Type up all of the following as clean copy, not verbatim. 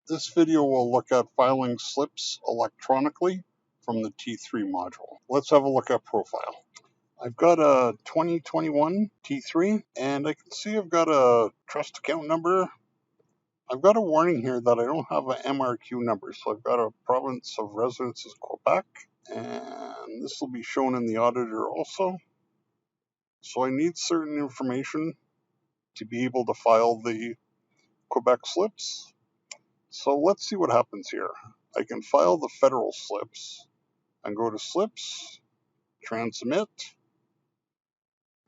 This video will look at filing slips electronically from the T3 module. Let's have a look at profile. I've got a 2021 T3 and I can see I've got a trust account number. I've got a warning here that I don't have an MRQ number, so I've got a province of residence is Quebec, and this will be shown in the auditor also. So I need certain information to be able to file the Quebec slips. So let's see what happens here. I can file the federal slips and go to slips, transmit,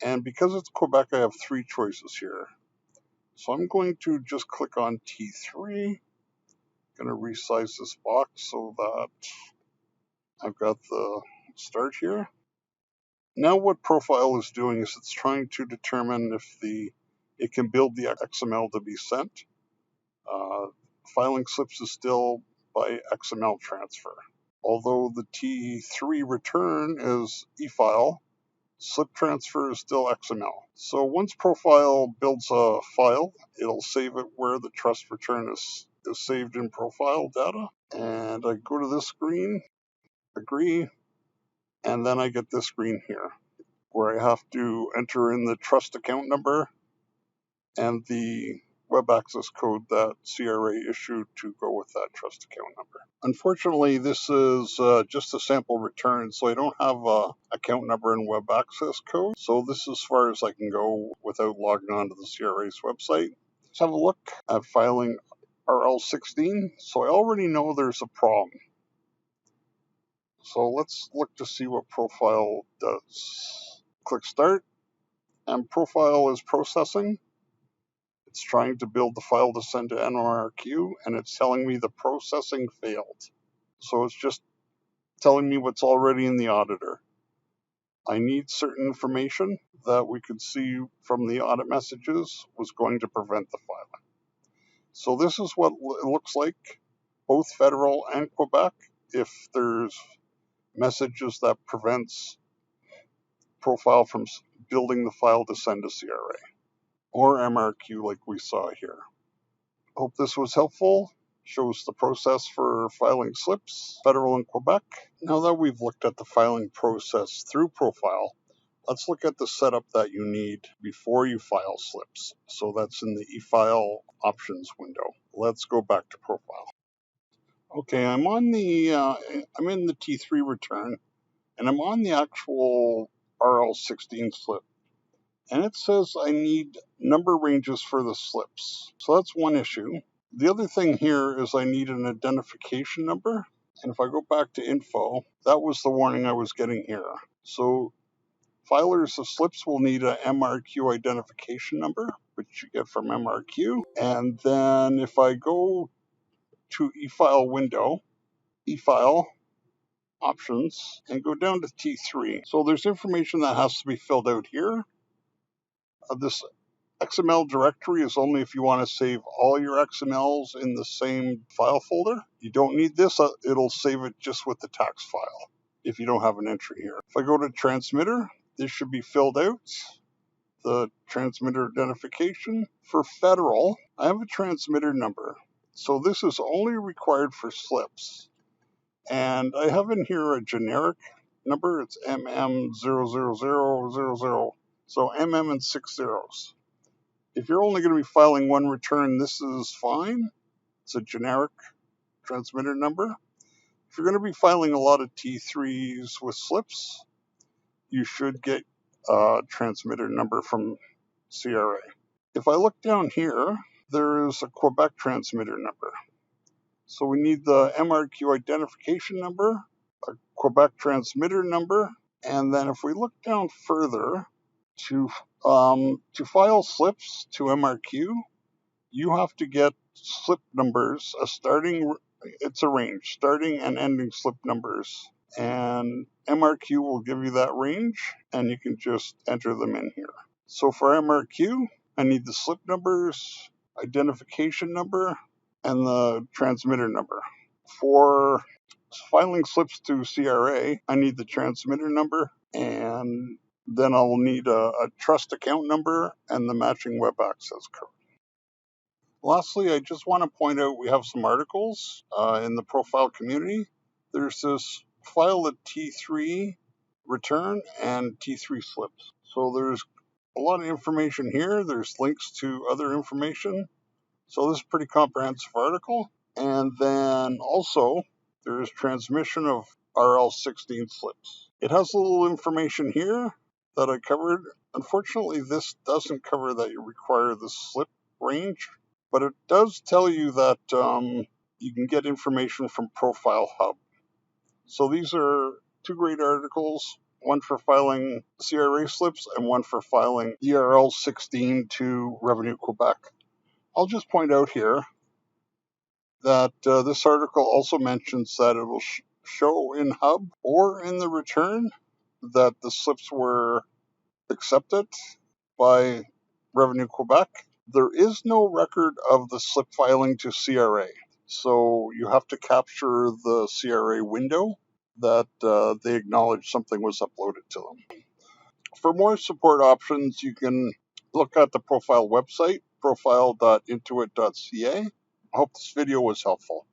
and because it's Quebec, I have three choices here. So I'm going to just click on T3. I'm going to resize this box so that I've got the start here. Now what profile is doing is it's trying to determine if it can build the XML to be sent. Filing slips is still by XML transfer. Although the T3 return is e-file, slip transfer is still XML. So once profile builds a file, it'll save it where the trust return is saved in profile data. And I go to this screen, agree, and then I get this screen here where I have to enter in the trust account number and the web access code that CRA issued to go with that trust account number. Unfortunately, this is just a sample return, so I don't have a account number and web access code. So this is as far as I can go without logging on to the CRA's website. Let's have a look at filing RL16. So I already know there's a problem. So let's look to see what profile does. Click start, and profile is processing. It's trying to build the file to send to NR4, and it's telling me the processing failed. So it's just telling me what's already in the auditor. I need certain information that we could see from the audit messages was going to prevent the filing. So this is what it looks like, both federal and Quebec, if there's messages that prevents profile from building the file to send to CRA. Or MRQ like we saw here. Hope this was helpful. Shows the process for filing slips, federal and Quebec. Now that we've looked at the filing process through profile, let's look at the setup that you need before you file slips. So that's in the e-file options window. Let's go back to profile. Okay, I'm in the T3 return, and I'm on the actual RL16 slip. And it says I need number ranges for the slips. So that's one issue. The other thing here is I need an identification number. And if I go back to info, that was the warning I was getting here. So filers of slips will need a MRQ identification number, which you get from MRQ. And then if I go to e-file window, e-file options, and go down to T3. So there's information that has to be filled out here. This XML directory is only if you want to save all your XMLs in the same file folder. You don't need this. It'll save it just with the tax file if you don't have an entry here. If I go to transmitter, this should be filled out. The transmitter identification. For federal, I have a transmitter number. So this is only required for slips. And I have in here a generic number. It's MM00000. So MM and 6 zeros. If you're only going to be filing one return, this is fine. It's a generic transmitter number. If you're going to be filing a lot of T3s with slips, you should get a transmitter number from CRA. If I look down here, there is a Quebec transmitter number. So we need the MRQ identification number, a Quebec transmitter number, and then if we look down further, to file slips to MRQ, you have to get slip numbers, it's a range, starting and ending slip numbers. And MRQ will give you that range, and you can just enter them in here. So for MRQ, I need the slip numbers, identification number, and the transmitter number. For filing slips to CRA, I need the transmitter number, and then I'll need a trust account number and the matching web access code. Lastly, I just want to point out we have some articles in the profile community. There's this file at T3 return and T3 slips. So there's a lot of information here. There's links to other information. So this is a pretty comprehensive article. And then also there's transmission of RL16 slips. It has a little information here that I covered. Unfortunately, this doesn't cover that you require the slip range, but it does tell you that you can get information from Profile Hub. So these are two great articles, one for filing CRA slips and one for filing RL16 to Revenue Quebec. I'll just point out here that this article also mentions that it will show in Hub or in the return that the slips were accepted by Revenue Quebec. There is no record of the slip filing to CRA, so you have to capture the CRA window that they acknowledge something was uploaded to them. For more support options, you can look at the Profile website, profile.intuit.ca. I hope this video was helpful.